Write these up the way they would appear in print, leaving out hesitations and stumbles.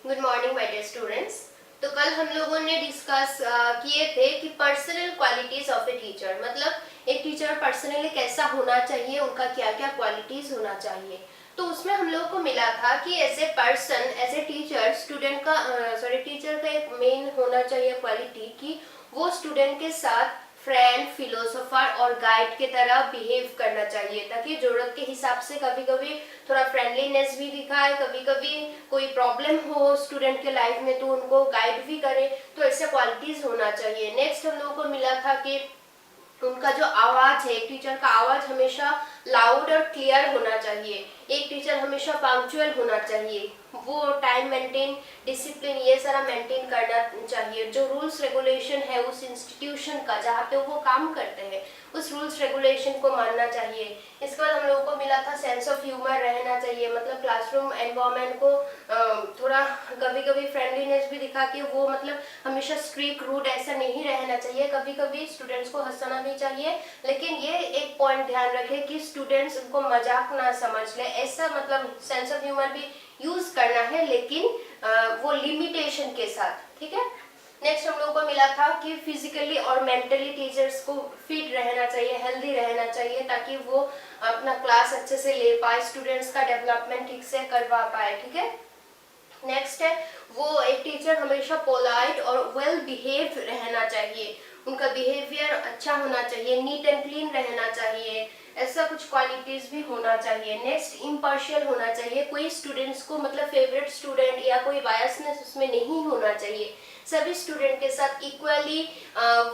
Good morning my dear students. तो कल हम लोगों ने डिस्कस किए थे कि personal qualities of a teacher, मतलब एक टीचर पर्सनली कैसा होना चाहिए, उनका क्या क्या क्वालिटीज होना चाहिए। तो उसमें हम लोगों को मिला था कि as a person, as a teacher, student का टीचर का एक मेन होना चाहिए क्वालिटी कि वो स्टूडेंट के साथ फ्रेंड, फिलोसोफर और गाइड की तरह बिहेव करना चाहिए, ताकि जरूरत के हिसाब से कभी कभी थोड़ा फ्रेंडलीनेस भी दिखाए, कभी कभी कोई प्रॉब्लम हो स्टूडेंट के लाइफ में तो उनको गाइड भी करे। तो ऐसे क्वालिटीज होना चाहिए। नेक्स्ट हम लोगों को मिला था कि उनका जो आवाज है, एक टीचर का आवाज हमेशा लाउड और क्लियर होना चाहिए। एक टीचर हमेशा पंक्चुअल होना चाहिए, वो टाइम मेंटेन, डिसिप्लिन ये सारा मेंटेन करना चाहिए। जो रूल्स रेगुलेशन है उस इंस्टीट्यूशन का जहाँ पे वो काम करते हैं, उस रूल्स रेगुलेशन को मानना चाहिए। इसके बाद हम लोगों को मिला था सेंस ऑफ ह्यूमर रहना चाहिए, मतलब क्लासरूम एनवायरनमेंट को थोड़ा कभी कभी फ्रेंडलीनेस भी दिखा के, वो मतलब हमेशा स्ट्रिक्ट रूड ऐसा नहीं रहना चाहिए। कभी कभी स्टूडेंट्स को हंसाना भी चाहिए, लेकिन ये एक पॉइंट ध्यान रखें कि स्टूडेंट्स उनको मजाक ना समझ ले, ऐसा मतलब सेंस ऑफ ह्यूमर भी यूज करना है, लेकिन वो लिमिटेशन के साथ, ठीक है। नेक्स्ट हम लोगों को मिला था कि फिजिकली और मेंटली टीचर्स को फिट रहना चाहिए, हेल्दी रहना चाहिए, ताकि वो अपना क्लास अच्छे से ले पाए, स्टूडेंट्स का डेवलपमेंट ठीक से करवा पाए, ठीक है। नेक्स्ट है वो एक टीचर हमेशा पोलाइट और वेल बिहेव रहना चाहिए, उनका बिहेवियर अच्छा होना चाहिए, नीट एंड क्लीन रहना चाहिए, ऐसा कुछ क्वालिटीज भी होना चाहिए। नेक्स्ट इम्पार्शियल होना चाहिए, कोई स्टूडेंट्स को मतलब फेवरेट स्टूडेंट या कोई बायसनेस उसमें नहीं होना चाहिए, सभी स्टूडेंट के साथ इक्वली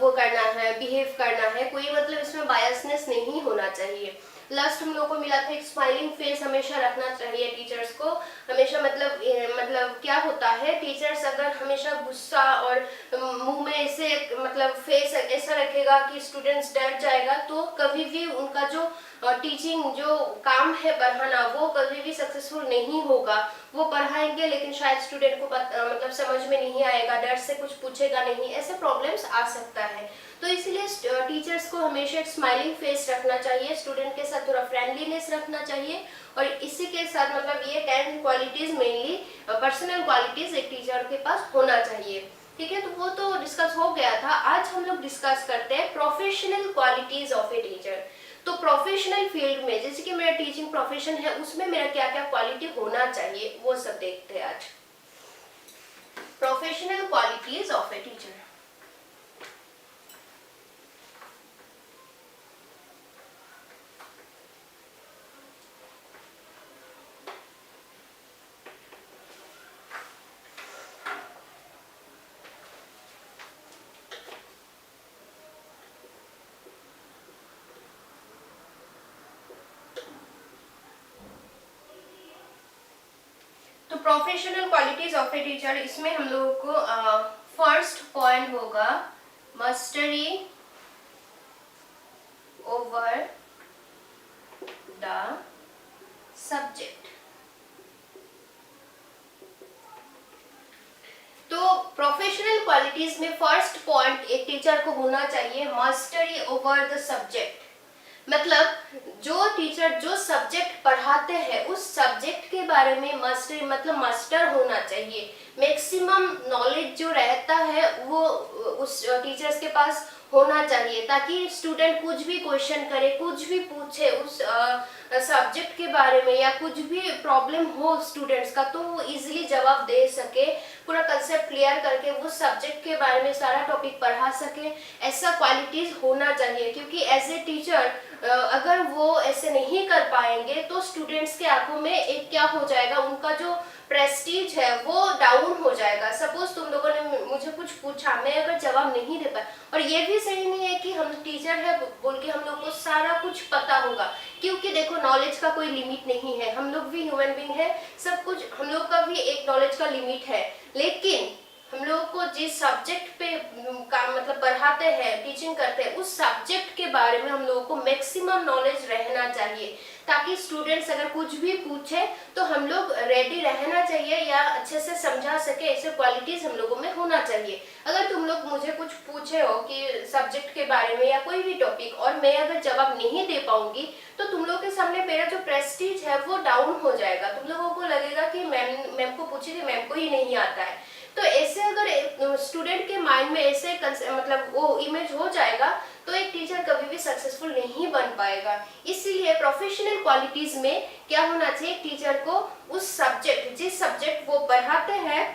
वो करना है, बिहेव करना है, कोई मतलब इसमें बायसनेस नहीं होना चाहिए। लास्ट हम लोगों को मिला था एक स्माइलिंग फेस हमेशा रखना चाहिए टीचर्स को, हमेशा मतलब क्या होता है, टीचर्स अगर हमेशा गुस्सा और मुंह में ऐसे मतलब फेस ऐसा रखेगा कि स्टूडेंट्स डर जाएगा, तो कभी भी उनका जो टीचिंग जो काम है पढ़ाना, वो कभी भी सक्सेसफुल नहीं होगा। वो पढ़ाएंगे लेकिन शायद स्टूडेंट को मतलब समझ में नहीं आएगा, डर से कुछ पूछेगा नहीं, ऐसे प्रॉब्लम्स आ सकता है। तो इसलिए टीचर्स को हमेशा एक स्माइलिंग फेस रखना चाहिए, स्टूडेंट के साथ थोड़ा फ्रेंडलीनेस रखना चाहिए, और इसी के साथ मतलब ये 10 क्वालिटीज मेनली पर्सनल क्वालिटीज एक टीचर के पास होना चाहिए, ठीक है। तो वो तो डिस्कस हो गया था। आज हम लोग डिस्कस करते हैं professional qualities of a teacher. तो प्रोफेशनल फील्ड में, जैसे कि मेरा टीचिंग प्रोफेशन है, उसमें मेरा क्या क्या क्वालिटी होना चाहिए वो सब देखते हैं आज। Professional qualities of a teacher. तो professional qualities of a teacher, इसमें हम लोगों को फर्स्ट पॉइंट होगा मास्टरी ओवर द सब्जेक्ट। तो प्रोफेशनल क्वालिटीज में फर्स्ट पॉइंट एक टीचर को होना चाहिए मास्टरी ओवर द सब्जेक्ट। मतलब जो टीचर जो सब्जेक्ट पढ़ाते हैं उस सब्जेक्ट के बारे में मास्टरी मतलब मास्टर होना चाहिए। मैक्सिमम नॉलेज जो रहता है वो उस टीचर्स के पास होना चाहिए, ताकि स्टूडेंट कुछ भी क्वेश्चन करे, कुछ भी पूछे उस सब्जेक्ट के बारे में, या कुछ भी प्रॉब्लम हो स्टूडेंट्स का, तो वो इजीली जवाब दे सके, पूरा कंसेप्ट क्लियर करके वो सब्जेक्ट के बारे में सारा टॉपिक पढ़ा सके। ऐसा क्वालिटीज होना चाहिए, क्योंकि एज ए टीचर अगर वो ऐसे नहीं कर पाएंगे तो स्टूडेंट्स के आंखों में एक क्या हो जाएगा, उनका जो प्रेस्टीज है वो डाउन हो जाएगा। सपोज तुम लोगों ने मुझे कुछ पूछा, मैं अगर जवाब नहीं दे पाया, और ये भी सही नहीं है कि हम टीचर है बोल के हम लोग को सारा कुछ पता होगा, क्योंकि देखो नॉलेज का कोई लिमिट नहीं है, हम लोग भी ह्यूमन बीइंग है, सब कुछ हम लोग का भी एक नॉलेज का लिमिट है। लेकिन हम लोग को जिस सब्जेक्ट पे काम मतलब पढ़ाते हैं, टीचिंग करते हैं, उस सब्जेक्ट के बारे में हम लोगों को मैक्सिमम नॉलेज रहना चाहिए, ताकि स्टूडेंट्स अगर कुछ भी पूछे तो हम लोग रेडी रहना चाहिए या अच्छे से समझा सके, ऐसे क्वालिटीज हम लोगों में होना चाहिए। अगर तुम लोग मुझे कुछ पूछे हो कि सब्जेक्ट के बारे में या कोई भी टॉपिक और मैं अगर जवाब नहीं दे पाऊंगी तो तुम लोग के सामने मेरा जो प्रेस्टीज है वो डाउन हो जाएगा। तुम लोगों को लगेगा कि मैम को पूछी थी, मैम को ही नहीं आता है। तो ऐसे अगर स्टूडेंट के माइंड में ऐसे मतलब वो इमेज हो जाएगा तो एक टीचर कभी भी सक्सेसफुल नहीं बन पाएगा। इसीलिए प्रोफेशनल क्वालिटीज में क्या होना चाहिए, टीचर को उस सब्जेक्ट, जिस सब्जेक्ट वो पढ़ाते हैं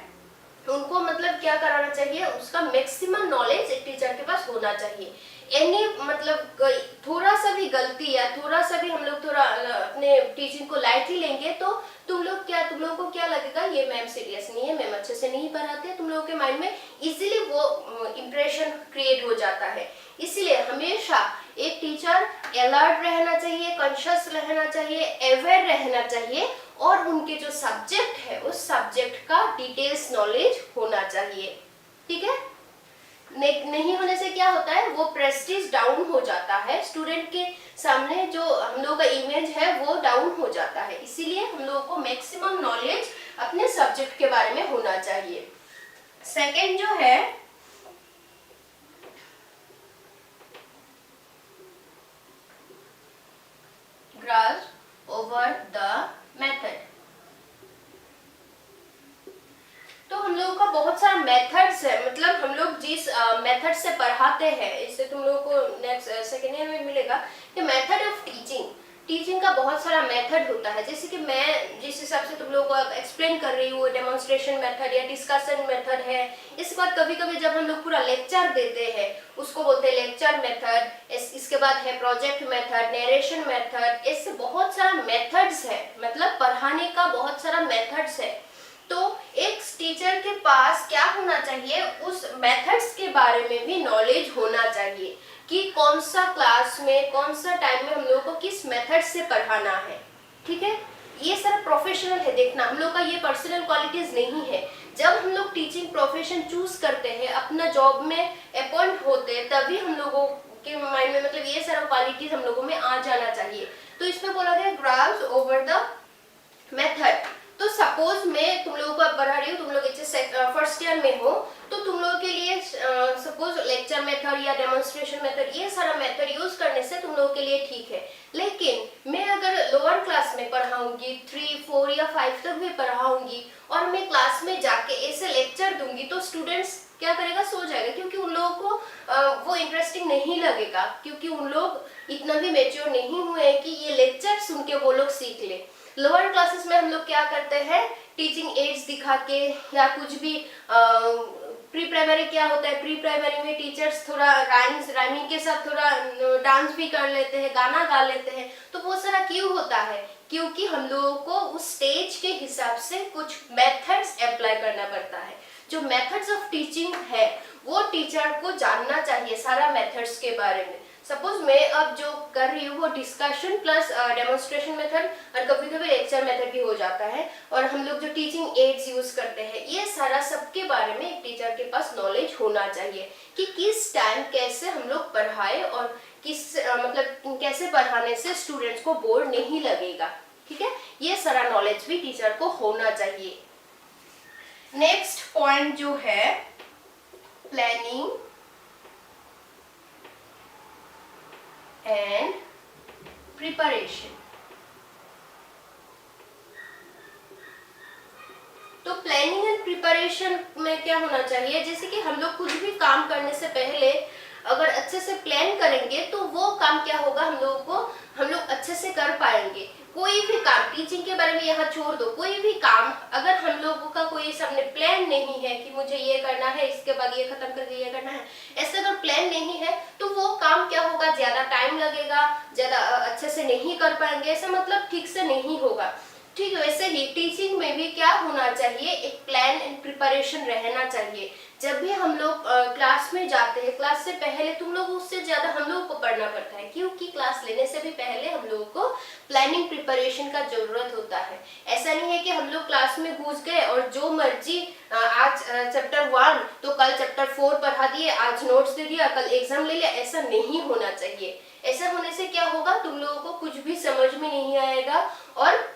उनको मतलब क्या कराना चाहिए, उसका मैक्सिमम नॉलेज एक टीचर के पास होना चाहिए। एनी मतलब थोड़ा सा भी गलती या थोड़ा सा भी हम लोग थोड़ा अपने टीचिंग को लाइटली लेंगे तो तुम लोगों को क्या लगेगा, ये मैम सीरियस नहीं है, मैम अच्छे से नहीं पढ़ाते हैं। तुम लोगों के माइंड में इजीली वो इम्प्रेशन क्रिएट हो जाता है। इसीलिए हमेशा एक टीचर अलर्ट रहना चाहिए, कॉन्शियस रहना चाहिए, अवेयर रहना चाहिए और उनके जो सब्जेक्ट है उस सब्जेक्ट का डिटेल्स नॉलेज होना चाहिए। ठीक है, नहीं होने से क्या होता है, वो प्रेस्टीज डाउन हो जाता है, स्टूडेंट के सामने जो हम लोगों का इमेज है वो डाउन हो जाता है। इसीलिए हम लोगों को मैक्सिमम नॉलेज अपने सब्जेक्ट के बारे में होना चाहिए। सेकंड जो है ग्रास्प ओवर द मेथड। तो हम लोगों का बहुत सारा मेथड्स है, मतलब हम लोग जिस मेथड से पढ़ाते हैं, इससे तुम लोगों को नेक्स्ट सेकेंड ईयर में मिलेगा कि मेथड ऑफ टीचिंग का बहुत सारा मेथड होता है। जैसे कि मैं जिस हिसाब से तुम लोगों को एक्सप्लेन कर रही हूँ, डेमोन्स्ट्रेशन मेथड या डिस्कशन मेथड है। इसके बाद कभी कभी जब हम लोग पूरा लेक्चर देते हैं उसको बोलते हैं लेक्चर मेथड। इसके बाद है प्रोजेक्ट मेथड, नरेशन मेथड, इससे बहुत सारा मेथड्स है, मतलब पढ़ाने का बहुत सारा मेथड्स है। तो एक टीचर के पास क्या होना चाहिए, उस मेथड्स के बारे में भी नॉलेज होना चाहिए कि कौन सा क्लास में कौन सा टाइम में हम लोगों को किस मेथड से पढ़ाना है। ठीक है, ये सारा प्रोफेशनल है। देखना, हम लोग का ये पर्सनल क्वालिटीज नहीं है। जब हम लोग टीचिंग प्रोफेशन चूज करते हैं, अपना जॉब में अपॉइंट होते हैं, तभी हम लोगों के माइंड में मतलब ये सारा क्वालिटीज हम लोगों में आ जाना चाहिए। तो इसमें बोला गया ग्रास्प ओवर द मेथड। तो सपोज मैं तुम लोगों को पढ़ा रही हूँ, तुम लोग फर्स्ट ईयर में हो, तो तुम लोगों के लिए सपोज लेक्चर मेथड या डेमोन्स्ट्रेशन मेथड, ये सारा मेथड यूज करने से तुम लोगों के लिए ठीक है। लेकिन मैं अगर लोअर क्लास में पढ़ाऊंगी, 3, 4 या 5 तक भी पढ़ाऊंगी और मैं क्लास में जाके ऐसे लेक्चर दूंगी तो स्टूडेंट्स क्या करेगा, सो जाएगा, क्योंकि उन लोगों को वो इंटरेस्टिंग नहीं लगेगा, क्योंकि उन लोग इतना भी मेच्योर नहीं हुए हैं कि ये लेक्चर सुन के वो लोग सीख ले। लोअर क्लासेस में हम लोग क्या करते हैं, टीचिंग एड्स दिखा के या कुछ भी प्री प्राइमरी क्या होता है, प्री प्राइमरी में टीचर्स थोड़ा राइमिंग के साथ थोड़ा डांस भी कर लेते हैं, गाना गा लेते हैं। तो वो सारा क्यों होता है, क्योंकि हम लोगों को उस स्टेज के हिसाब से कुछ मेथड्स अप्लाई करना पड़ता है। जो मेथड्स ऑफ टीचिंग है वो टीचर को जानना चाहिए सारा मेथड्स के बारे में। सपोज मैं अब जो कर रही हूँ वो डिस्कशन प्लस डेमोन्स्ट्रेशन मेथड और कभी कभी लेक्चर मेथड भी हो जाता है, और हम लोग जो टीचिंग एड्स यूज करते हैं, ये सारा सबके बारे में एक टीचर के पास नॉलेज होना चाहिए कि किस टाइम कैसे हम लोग पढ़ाए और किस मतलब कैसे पढ़ाने से स्टूडेंट्स को बोर नहीं लगेगा। ठीक है, ये सारा नॉलेज भी टीचर को होना चाहिए। नेक्स्ट पॉइंट जो है प्लानिंग एंड प्रिपरेशन। तो प्लानिंग एंड प्रिपरेशन में क्या होना चाहिए, जैसे कि हम लोग कुछ भी काम करने से पहले अगर अच्छे से प्लान करेंगे तो वो काम क्या होगा, हम लोग अच्छे से कर पाएंगे। कोई भी काम, टीचिंग के बारे में यहाँ छोड़ दो, कोई भी काम अगर हम लोगों का कोई सामने प्लान नहीं है कि मुझे ये करना है, इसके बाद ये खत्म करके ये करना है, ऐसे अगर प्लान नहीं है तो वो काम क्या होगा, ज्यादा टाइम लगेगा, ज्यादा अच्छे से नहीं कर पाएंगे, ऐसा मतलब ठीक से नहीं होगा। ठीक है, वैसे ही टीचिंग में भी क्या होना चाहिए, एक प्लान एंड प्रिपरेशन रहना चाहिए। जब भी हम लोग क्लास में जाते हैं, क्लास से पहले तुम लोग उससे ज्यादा हम लोगों को पढ़ना पड़ता है, क्योंकि क्लास लेने से भी पहले हम लोगों को प्लानिंग प्रिपरेशन का जरूरत होता है। ऐसा नहीं है कि हम लोग क्लास में घुस गए और जो मर्जी आज चैप्टर 1 तो कल चैप्टर 4 पढ़ा दिए, आज नोट्स दे दिया, कल एग्जाम ले लिया। ऐसा नहीं होना चाहिए। ऐसा होने से क्या होगा, तुम लोगों को कुछ भी समझ में नहीं आएगा और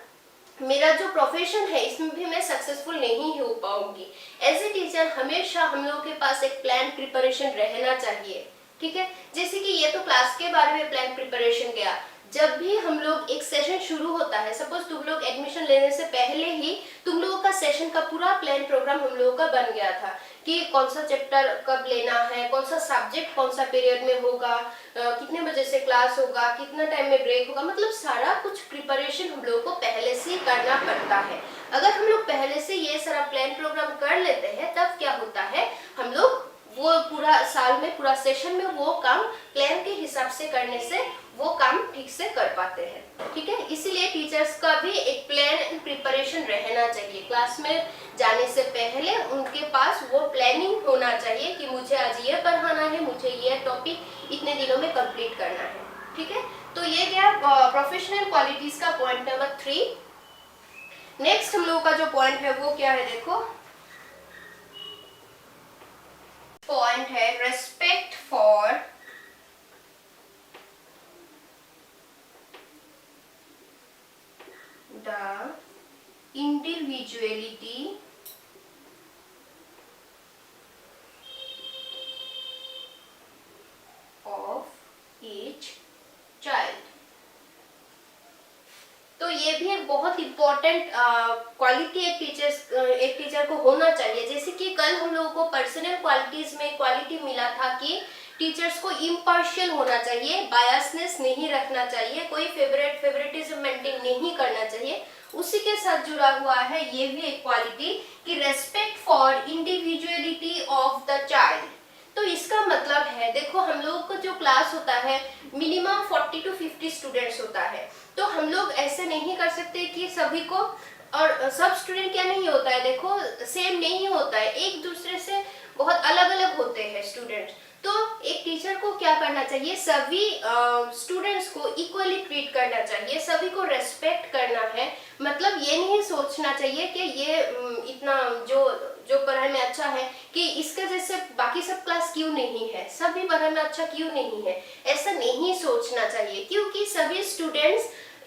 मेरा जो प्रोफेशन है इसमें भी मैं सक्सेसफुल नहीं हो पाऊंगी। एज ए टीचर हमेशा हम लोगों के पास एक प्लान प्रिपरेशन रहना चाहिए, ठीक है। जैसे कि ये तो क्लास के बारे में प्लान प्रिपरेशन गया। जब भी हम लोग एक सेशन शुरू होता है, सपोज तुम लोग एडमिशन लेने से पहले ही तुम लोगों का सेशन का पूरा प्लान प्रोग्राम हम लोगों का बन गया था कि कौन सा चैप्टर कब लेना है, कौन सा सब्जेक्ट कौन सा पीरियड में होगा, कितने बजे से क्लास होगा, कितना टाइम में ब्रेक होगा। मतलब सारा कुछ प्रिपरेशन हम लोगों को पहले से ही करना पड़ता है। अगर हम लोग पहले से ये सारा प्लान प्रोग्राम कर लेते हैं तब क्या होता है, हम लोग वो पूरा साल में पूरा सेशन में वो काम प्लान के हिसाब से करने से वो काम ठीक से कर पाते हैं, ठीक है। इसीलिए टीचर्स का भी एक प्लान एंड प्रिपरेशन रहना चाहिए। क्लास में जाने से पहले उनके पास वो प्लानिंग होना चाहिए कि मुझे आज ये पढ़ाना है, मुझे ये टॉपिक इतने दिनों में कंप्लीट करना है, ठीक है। तो ये गया प्रोफेशनल क्वालिटीज का पॉइंट नंबर 3। नेक्स्ट हम लोगों का जो पॉइंट है वो क्या है, देखो पॉइंट है respect for the individuality of each child. तो ये भी एक बहुत इंपॉर्टेंट क्वालिटी एक टीचर को होना चाहिए। जैसे कि कल हम लोगों को पर्सनल क्वालिटीज में क्वालिटी मिला था कि टीचर्स को इम्पार्शियल होना चाहिए, बायसनेस नहीं रखना चाहिए, कोई फेवरेटिज्म मेंटेन नहीं करना चाहिए। उसी के साथ जुड़ा हुआ है ये भी एक क्वालिटी कि respect for individuality of the child. तो इसका मतलब है, देखो हम लोगों को जो क्लास होता है मिनिमम 40 to 50 स्टूडेंट्स होता है। तो हम लोग ऐसे नहीं कर सकते कि सभी को, और सब स्टूडेंट क्या नहीं होता है, देखो सेम नहीं होता है, एक दूसरे से बहुत अलग अलग होते हैं स्टूडेंट्स। तो एक टीचर को क्या करना चाहिए, सभी स्टूडेंट्स को इक्वली ट्रीट करना चाहिए, सभी को रेस्पेक्ट करना है। मतलब ये नहीं सोचना चाहिए कि ये इतना जो पढ़ाई में अच्छा है कि इसका जैसे बाकी सब क्लास क्यों नहीं है, सभी पढ़ाई में अच्छा क्यों नहीं है, ऐसा नहीं सोचना चाहिए। क्योंकि सभी स्टूडेंट्स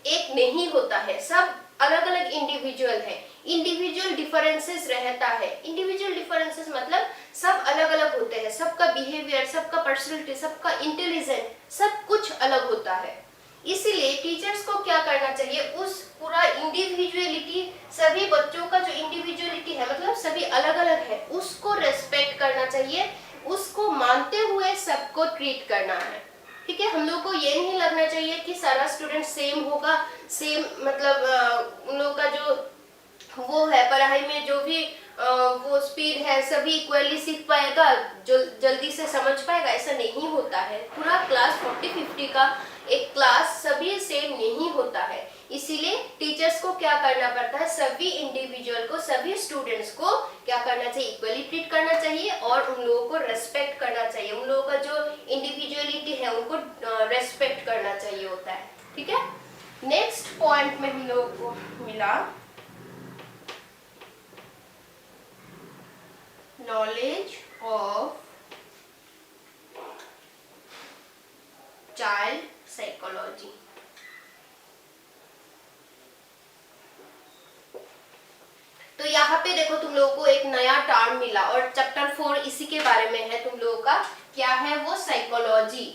एक नहीं होता है, सब अलग अलग इंडिविजुअल है, इंडिविजुअल डिफरेंसेस रहता है। इंडिविजुअल डिफरेंसेस मतलब सब अलग अलग होते हैं, सबका बिहेवियर, सबका पर्सनैलिटी, सबका इंटेलिजेंस, सब कुछ अलग होता है। इसीलिए टीचर्स को क्या करना चाहिए, उस पूरा इंडिविजुअलिटी, सभी बच्चों का जो इंडिविजुअलिटी है मतलब सभी अलग अलग है, उसको रेस्पेक्ट करना चाहिए, उसको मानते हुए सबको ट्रीट करना है, ठीक है। हम लोग को ये नहीं लगना चाहिए कि सारा स्टूडेंट सेम होगा, सेम मतलब उन लोगों का जो वो है पढ़ाई में जो भी वो स्पीड है सभी इक्वली सीख पाएगा, जो जल्दी से समझ पाएगा, ऐसा नहीं होता है। पूरा क्लास 40-50 का एक क्लास सभी सेम नहीं होता है। इसीलिए टीचर्स को क्या करना पड़ता है, सभी इंडिविजुअल को, सभी स्टूडेंट्स को क्या करना चाहिए, इक्वली ट्रीट करना चाहिए और उन लोगों को रेस्पेक्ट करना चाहिए। उन लोगों का जो इंडिविजुअलिटी है उनको रेस्पेक्ट करना चाहिए होता है, ठीक है। नेक्स्ट पॉइंट में हम लोगों को मिला knowledge of child psychology। तो यहाँ पे देखो तुम लोगों को एक नया टर्म मिला और चैप्टर 4 इसी के बारे में है। तुम लोगों का क्या है वो साइकोलॉजी,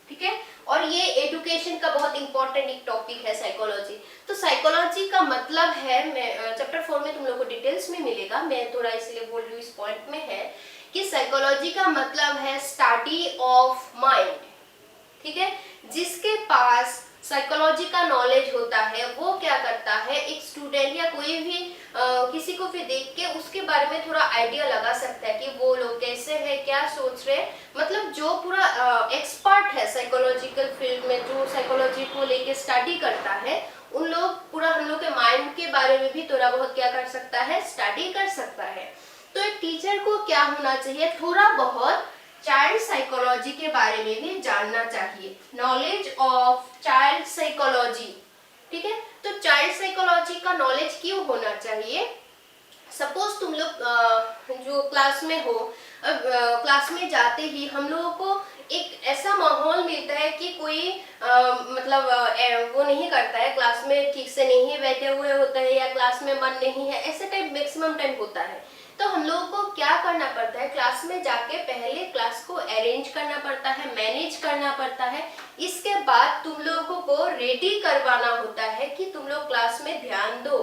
ठीक है। और ये एजुकेशन का बहुत इंपॉर्टेंट एक टॉपिक है साइकोलॉजी। तो साइकोलॉजी का मतलब है, मैं चैप्टर 4 में तुम लोगों को डिटेल्स में मिलेगा, मैं थोड़ा इसलिए बोल रही हूँ इस पॉइंट में है कि साइकोलॉजी का मतलब है स्टडी ऑफ माइंड, ठीक है। जिसके पास साइकोलॉजी का नॉलेज होता है वो क्या करता है, एक स्टूडेंट या कोई भी किसी को भी देख के उसके बारे में थोड़ा आइडिया लगा सकता है कि वो लोग कैसे है, क्या सोच रहे। मतलब जो पूरा एक्सपर्ट है साइकोलॉजिकल फील्ड में, जो साइकोलॉजी को लेके स्टडी करता है, उन लोग पूरा हम लोग के माइंड के बारे में भी थोड़ा बहुत क्या कर सकता है, स्टडी कर सकता है। तो एक एक टीचर को क्या होना चाहिए, थोड़ा बहुत चाइल्ड साइकोलॉजी के बारे में भी जानना चाहिए, नॉलेज ऑफ चाइल्ड साइकोलॉजी। ठीक है, तो चाइल्ड साइकोलॉजी का नॉलेज क्यों होना चाहिए? सपोज तुम लोग जो क्लास में हो, क्लास में जाते ही हम लोगों को एक ऐसा माहौल मिलता है कि कोई वो नहीं करता है, क्लास में ठीक से नहीं बैठे हुए होते हैं या क्लास में मन नहीं है, ऐसे टाइप मैक्सिमम टाइम होता है। तो हम लोगों को क्या करना पड़ता है, क्लास में जाके पहले क्लास को अरेंज करना पड़ता है, मैनेज करना पड़ता है, इसके बाद तुम लोगों को रेडी करवाना होता है कि तुम लोग क्लास में ध्यान दो।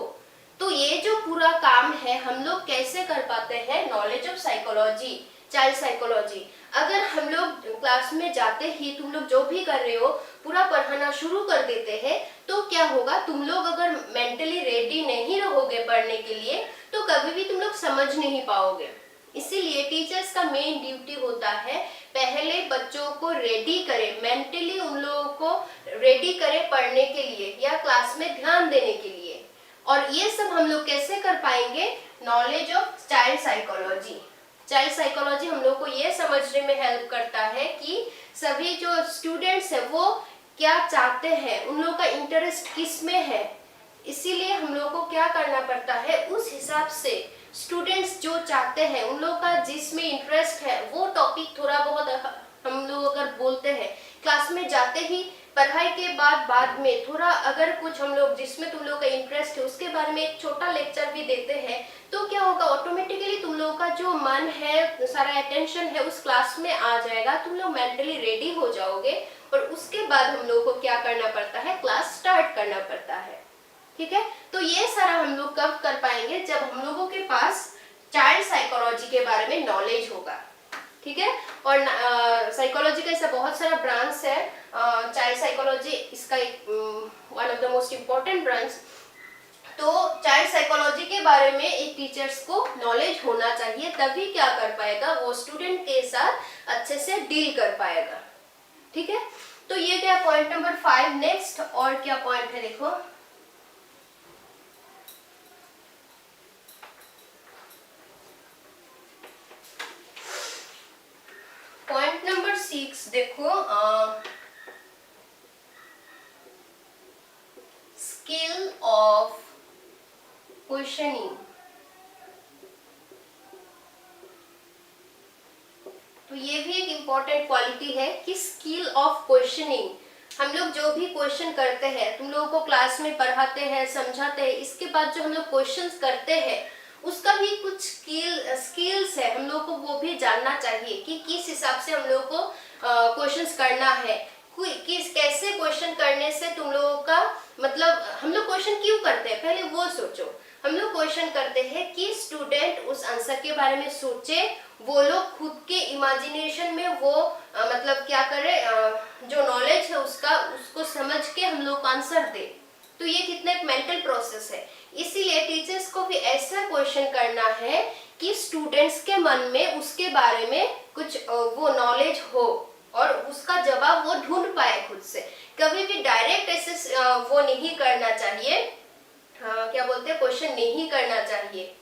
तो ये जो पूरा काम है हम लोग कैसे कर पाते हैं, knowledge of psychology, child psychology. अगर हम लोग क्लास में जाते ही तुम लोग जो भी कर रहे हो पूरा पढ़ाना शुरू कर देते हैं, तो क्या होगा, तुम लोग अगर मेंटली रेडी नहीं रहोगे पढ़ने के लिए तो कभी भी तुम लोग समझ नहीं पाओगे। इसीलिए टीचर्स का मेन ड्यूटी होता है पहले बच्चों को रेडी करें, मेंटली उन लोगों को रेडी करें पढ़ने के लिए या क्लास में ध्यान देने के लिए। और ये सब हम लोग कैसे कर पाएंगे, knowledge of child psychology. Child psychology हम लोग को ये समझने में हेल्प करता है कि सभी जो स्टूडेंट्स है वो क्या चाहते हैं, उन लोगों का इंटरेस्ट किस में है। इसीलिए हम लोग को क्या करना पड़ता है, उस हिसाब से स्टूडेंट्स जो चाहते हैं, उन लोगों का जिसमें इंटरेस्ट है वो टॉपिक थोड़ा बहुत हम लोग अगर बोलते हैं क्लास में जाते ही, पढ़ाई के बाद में थोड़ा अगर कुछ हम लोग जिसमें तुम लोग का इंटरेस्ट है उसके बारे में एक छोटा लेक्चर भी देते हैं, तो क्या होगा, ऑटोमेटिकली तुम लोगों का जो मन है, सारा अटेंशन है उस क्लास में आ जाएगा, तुम लोग मेंटली रेडी हो जाओगे। और उसके बाद हम लोग को क्या करना पड़ता है, क्लास स्टार्ट करना पड़ता है। ठीक है, तो ये सारा हम लोग कब कर पाएंगे, जब हम लोगों के पास चाइल्ड साइकोलॉजी के बारे में नॉलेज होगा। ठीक है, और साइकोलॉजी का ऐसा बहुत सारा ब्रांच है, चाइल्ड साइकोलॉजी इसका एक one of the most important branch. तो चाइल्ड साइकोलॉजी के बारे में एक टीचर्स को नॉलेज होना चाहिए, तभी क्या कर पाएगा, वो स्टूडेंट के साथ अच्छे से डील कर पाएगा। ठीक है, तो ये क्या पॉइंट नंबर 5। नेक्स्ट और क्या पॉइंट है, देखो पॉइंट नंबर 6 देखो, स्किल ऑफ क्वेश्चनिंग। तो ये भी एक इम्पॉर्टेंट क्वालिटी है कि स्किल ऑफ क्वेश्चनिंग। हम लोग जो भी क्वेश्चन करते हैं, तुम लोगों को क्लास में पढ़ाते हैं, समझाते हैं, इसके बाद जो हम लोग क्वेश्चंस करते हैं उसका भी कुछ स्किल्स है, हम लोग को वो भी जानना चाहिए कि किस हिसाब से हम लोग को क्वेश्चंस करना है, किस कैसे क्वेश्चन करने से तुम लोगों का मतलब, हम लोग क्वेश्चन क्यों करते हैं पहले वो सोचो। हम लोग क्वेश्चन करते हैं कि स्टूडेंट उस आंसर के बारे में सोचे, वो लोग खुद के इमेजिनेशन में वो क्या करे, जो नॉलेज है उसको समझ के हम लोग आंसर दे। तो ये कितना एक मेंटल प्रोसेस है। इसीलिए टीचर्स को भी ऐसा क्वेश्चन करना है कि स्टूडेंट्स के मन में उसके बारे में कुछ वो नॉलेज हो और उसका जवाब वो ढूंढ पाए खुद से। कभी भी डायरेक्ट ऐसे वो नहीं करना चाहिए, क्या बोलते हैं, क्वेश्चन नहीं करना चाहिए।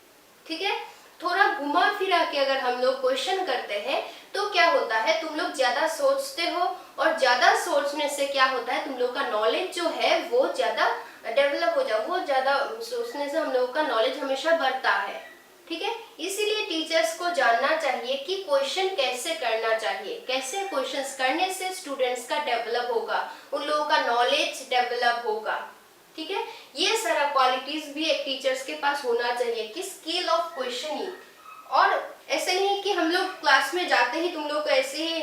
ठीक है, थोड़ा घुमा फिरा के अगर हम लोग क्वेश्चन करते हैं तो क्या होता है, तुम लोग ज्यादा सोचते हो और ज्यादा सोचने से क्या होता है, तुम लोग का नॉलेज जो है वो ज्यादा डेवलप हो जाए, वो ज्यादा सोचने से हम लोगों का नॉलेज हमेशा बढ़ता है। ठीक है, इसीलिए टीचर्स को जानना चाहिए कि क्वेश्चन कैसे करना चाहिए, कैसे क्वेश्चंस करने से स्टूडेंट्स का डेवलप होगा, उन लोगों का नॉलेज डेवलप होगा। ठीक है, ये सारा क्वालिटीज भी एक टीचर्स के पास होना चाहिए कि स्किल ऑफ क्वेश्चनिंग। और ऐसे नहीं कि हम लोग क्लास में जाते ही तुम लोग ऐसे ही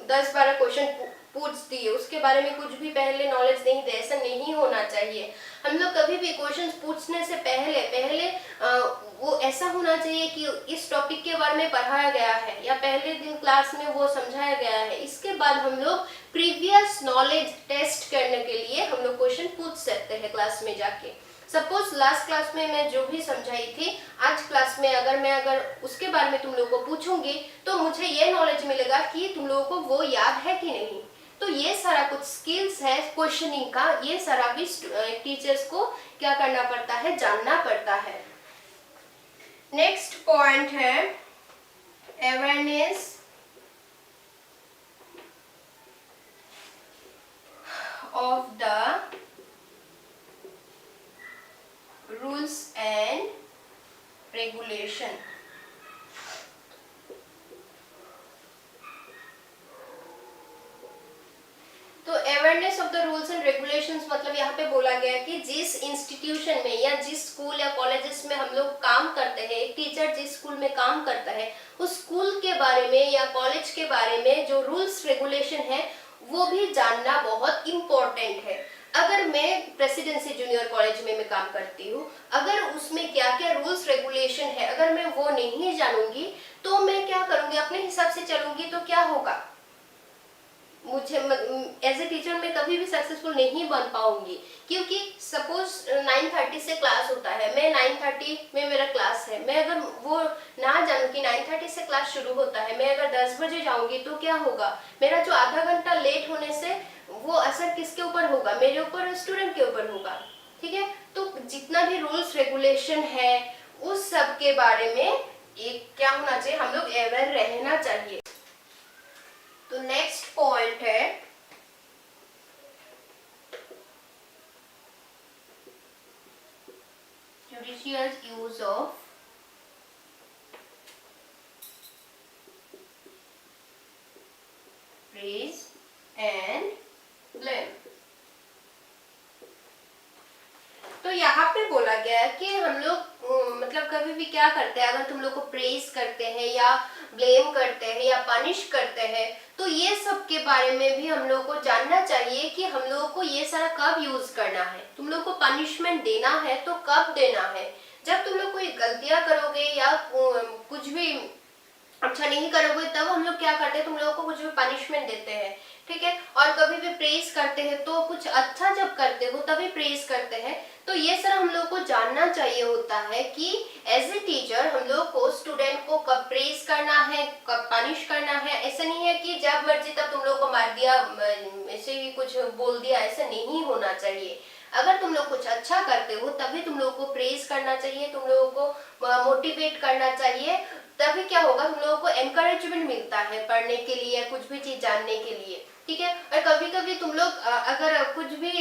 10-12 क्वेश्चन पूछ दिए, उसके बारे में कुछ भी पहले नॉलेज नहीं दे, ऐसा नहीं होना चाहिए। हम लोग कभी भी क्वेश्चन पूछने से पहले वो ऐसा होना चाहिए कि इस टॉपिक के बारे में पढ़ाया गया है या पहले दिन क्लास में वो समझाया गया है, इसके बाद हम लोग प्रीवियस नॉलेज टेस्ट करने के लिए हम लोग क्वेश्चन पूछ सकते हैं क्लास में जाके। सपोज लास्ट क्लास में मैं जो भी समझाई थी, आज क्लास में अगर उसके बारे में तुम लोगों को पूछूंगी तो मुझे ये नॉलेज मिलेगा कि तुम लोगों को वो याद है कि नहीं। तो ये सारा कुछ स्किल्स है क्वेश्चनिंग का, ये सारा भी टीचर्स को क्या करना पड़ता है, जानना पड़ता है। नेक्स्ट पॉइंट है awareness of the rules and regulation. तो awareness of the rules and regulations मतलब यहाँ पे बोला गया कि जिस इंस्टीट्यूशन में या जिस स्कूल या कॉलेजेस में हम लोग काम करते हैं, एक टीचर जिस स्कूल में काम करता है उस स्कूल के बारे में या कॉलेज के बारे में जो रूल्स रेगुलेशन है वो भी जानना बहुत इम्पोर्टेंट है। अगर मैं प्रेसिडेंसी जूनियर कॉलेज में मैं काम करती हूँ, अगर उसमें क्या क्या रूल्स रेगुलेशन है अगर मैं वो नहीं जानूंगी तो मैं क्या करूंगी, अपने हिसाब से चलूंगी तो क्या होगा, मुझे एज ए टीचर मैं कभी भी सक्सेसफुल नहीं बन पाऊंगी। क्योंकि सपोज 9:30 से क्लास होता है, मैं 9:30 में मेरा क्लास है, मैं अगर वो ना जानूं कि 9:30 से क्लास शुरू होता है, मैं अगर 10 बजे जाऊंगी तो क्या होगा, मेरा जो आधा घंटा लेट होने से वो असर किसके ऊपर होगा, मेरे ऊपर, स्टूडेंट के ऊपर होगा। ठीक है, तो जितना भी रूल्स रेगुलेशन है उस सब के बारे में एक क्या होना चाहिए, हम लोग अवेयर रहना चाहिए। तो नेक्स्ट पॉइंट है judicious use of praise and blame। तो यहाँ पे बोला गया है कि हम लोग मतलब कभी भी क्या करते हैं, अगर तुम लोग को प्रेज करते हैं या ब्लेम करते हैं या पनिश करते हैं तो ये सब के बारे में भी हम लोग को जानना चाहिए कि हम लोगों को ये सारा कब यूज करना है। तुम लोग को पनिशमेंट देना है तो कब देना है, जब तुम लोग कोई गलतियां करोगे या कुछ भी अच्छा नहीं करोगे तब हम लोग क्या करते हैं, तुम लोगों को कुछ भी पनिशमेंट देते हैं। ठीक है, और कभी भी प्रेज करते हैं तो कुछ अच्छा जब करते हो तभी प्रेज करते हैं। तो ये सर हम लोग को जानना चाहिए होता है कि एज ए टीचर हम लोग को स्टूडेंट को कब प्रेज करना है कब पनिश करना है। ऐसा नहीं है कि जब मर्जी तब तुम लोग को मार दिया, ऐसे ही कुछ बोल दिया, ऐसा नहीं होना चाहिए। अगर तुम लोग कुछ अच्छा करते हो तभी तुम लोग को प्रेज करना चाहिए, तुम लोगों को मोटिवेट करना चाहिए, तभी क्या होगा, तुम लोगों को एनकरेजमेंट मिलता है पढ़ने के लिए, कुछ भी चीज जानने के लिए। ठीक है, और कभी कभी तुम लोग अगर कुछ भी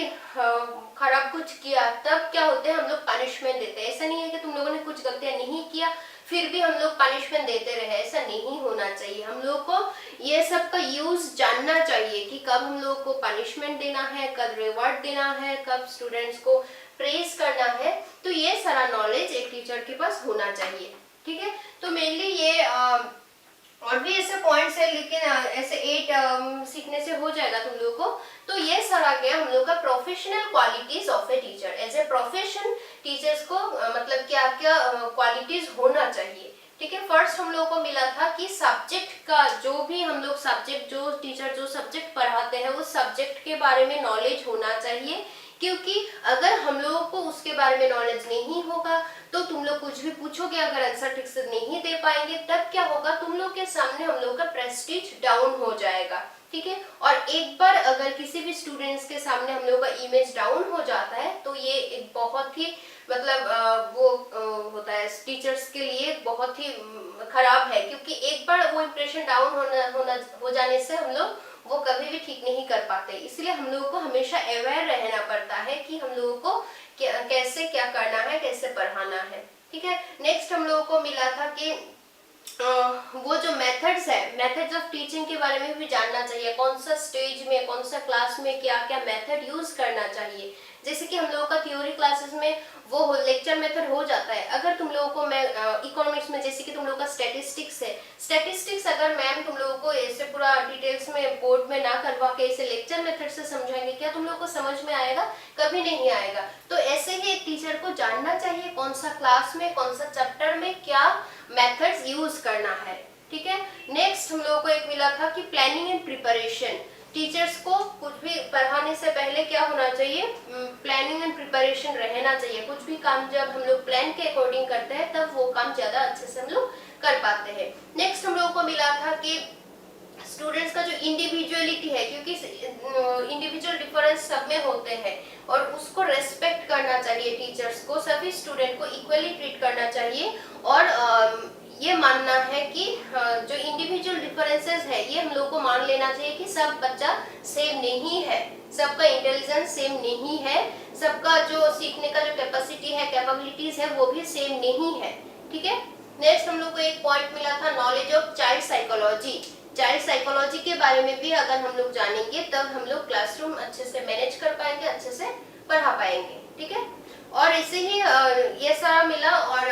खराब कुछ किया तब क्या होते हैं, हम लोग पनिशमेंट देते हैं। ऐसा नहीं है कि तुम लोगों ने कुछ गलतियां नहीं किया फिर भी हम लोग पनिशमेंट देते रहे, ऐसा नहीं होना चाहिए। हम लोग को ये सब का यूज जानना चाहिए कि कब हम लोग को पनिशमेंट देना है, कब रिवॉर्ड देना है, कब स्टूडेंट्स को प्रेज करना है। तो ये सारा नॉलेज एक टीचर के पास होना चाहिए। ठीक है, तो मेनली ये और भी ऐसे पॉइंट्स है, लेकिन ऐसे 8 सीखने से हो जाएगा तुम लोगों को। तो ये सारा गया हम लोग का professional qualities of a teacher. As a profession teachers को मतलब क्या क्या क्वालिटीज होना चाहिए। ठीक है, फर्स्ट हम लोगों को मिला था कि सब्जेक्ट का जो भी हम लोग सब्जेक्ट, जो टीचर जो सब्जेक्ट पढ़ाते हैं उस सब्जेक्ट के बारे में नॉलेज होना चाहिए। क्योंकि अगर हम लोगों को उसके बारे में नॉलेज नहीं होगा तो तुम लोग कुछ भी पूछोगे, अगर आंसर ठीक से नहीं दे पाएंगे तब क्या होगा, तुम लोग के सामने हम लोग का प्रेस्टीज डाउन हो जाएगा। ठीक है, और एक बार अगर किसी भी स्टूडेंट्स के सामने हम लोग का इमेज डाउन हो जाता है तो ये एक बहुत ही मतलब वो होता है टीचर्स के लिए बहुत ही खराब है। क्योंकि एक बार वो इम्प्रेशन डाउन हो जाने से हम लोग वो कभी भी ठीक नहीं कर पाते। इसलिए हम लोगों को हमेशा अवेयर रहना पड़ता है कि हम लोगों को कैसे क्या करना है, कैसे पढ़ाना है। ठीक है, नेक्स्ट हम लोगों को मिला था कि वो जो मेथड्स है, मेथड्स ऑफ टीचिंग के बारे में भी जानना चाहिए, कौन सा स्टेज में कौन सा क्लास में क्या क्या मेथड यूज करना चाहिए। जैसे कि हम लोगों का थ्योरी क्लासेस में वो लेक्चर मेथड हो जाता है। अगर तुम लोगों को मैं इकोनॉमिक्स में जैसे कि तुम लोगों का स्टैटिस्टिक्स है, स्टैटिस्टिक्स अगर मैम तुम लोगों को ऐसे पूरा डिटेल्स में बोर्ड में ना करवा के ऐसे लेक्चर मेथड से समझाएंगे, क्या तुम लोगों को समझ में आएगा? कभी नहीं आएगा। तो ऐसे ही एक टीचर को जानना चाहिए कौन सा क्लास में कौन सा चैप्टर में क्या मेथड्स यूज करना है। ठीक है, नेक्स्ट हम लोगों को एक मिला था कि प्लानिंग एंड प्रिपरेशन। टीचर्स को कुछ भी पढ़ाने से पहले क्या होना चाहिए, प्लानिंग एंड प्रिपरेशन रहना चाहिए। कुछ भी काम जब हम लोग प्लान के अकॉर्डिंग करते हैं तब वो काम ज्यादा अच्छे से हम लोग कर पाते हैं। नेक्स्ट हम लोगों को मिला था कि स्टूडेंट्स का जो इंडिविजुअलिटी है, क्योंकि इंडिविजुअल डिफरेंस सब में होते हैं और उसको रेस्पेक्ट करना चाहिए टीचर्स को, सभी स्टूडेंट को इक्वली ट्रीट करना चाहिए और ये मानना है कि जो इंडिविजुअल डिफरेंसेस है ये हम लोग को मान लेना चाहिए कि सब बच्चा सेम नहीं है, सबका इंटेलिजेंस सेम नहीं है, सबका जो सीखने का जो कैपेसिटी है, कैपेबिलिटीज है वो भी सेम नहीं है। ठीक है, नेक्स्ट हम लोग को एक पॉइंट मिला था knowledge of child psychology. Child psychology के बारे में भी अगर हम लोग जानेंगे तब हम लोग क्लासरूम अच्छे से मैनेज कर पाएंगे, अच्छे से पढ़ा पाएंगे। ठीक है, और ऐसे ही ये सारा मिला, और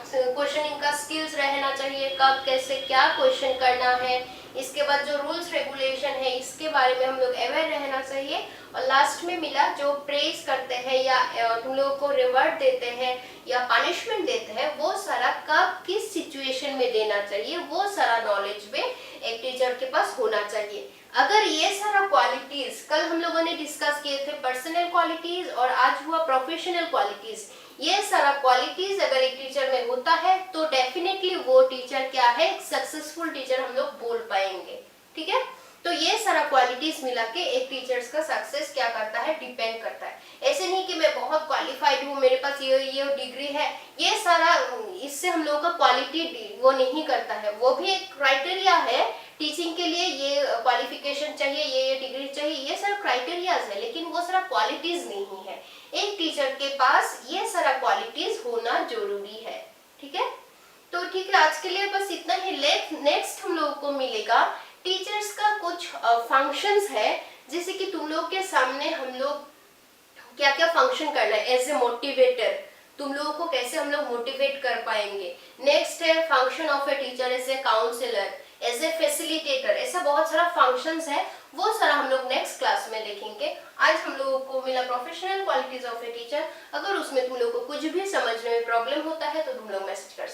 क्वेश्चनिंग का स्किल्स रहना चाहिए, कब कैसे क्या क्वेश्चन करना है, इसके बाद जो रूल्स रेगुलेशन है इसके बारे में हम लोग अवेयर रहना चाहिए। और लास्ट में मिला जो प्रेज करते हैं या तुम लोगों को रिवॉर्ड देते हैं या पनिशमेंट देते हैं वो सारा कब किस सिचुएशन में देना चाहिए, वो सारा नॉलेज में एक टीचर के पास होना चाहिए। अगर ये सारा क्वालिटीज कल हम लोगों ने डिस्कस किए थे, पर्सनल क्वालिटीज और आज हुआ प्रोफेशनल क्वालिटीज, ये सारा क्वालिटीज अगर एक टीचर में होता है तो डेफिनेटली वो टीचर क्या है, एक सक्सेसफुल टीचर हम लोग बोल पाएंगे। ठीक है, तो ये सारा क्वालिटीज मिला के एक टीचर्स का सक्सेस क्या करता है, डिपेंड करता है। ऐसे नहीं कि मैं बहुत क्वालिफाइड हूँ, मेरे पास ये डिग्री है, ये सारा इससे हम लोगों का क्वालिटी वो नहीं करता है। वो भी एक क्राइटेरिया है टीचिंग के लिए, ये क्वालिफिकेशन चाहिए, ये डिग्री चाहिए, ये सारा क्राइटेरियाज है, लेकिन वो सारा क्वालिटीज नहीं है। एक टीचर के पास ये सारा क्वालिटीज होना जरूरी है। ठीक है, तो ठीक है, आज के लिए बस इतना ही। नेक्स्ट हम लोगों को मिलेगा टीचर्स का कुछ फंक्शंस है, जैसे कि तुम लोग के सामने हम लोग क्या क्या फंक्शन करना है एज ए मोटिवेटर, तुम लोगों को कैसे हम लोग मोटिवेट कर पाएंगे। नेक्स्ट है function of a teacher as a counsellor, as a facilitator, ऐसा बहुत सारा फंक्शंस है, वो सारा हम लोग नेक्स्ट क्लास में देखेंगे। आज हम लोगों को मिला professional qualities of a teacher. अगर उसमें तुम लोग को कुछ भी समझने में प्रॉब्लम होता है तो तुम लोग मैसेज कर सकते हो।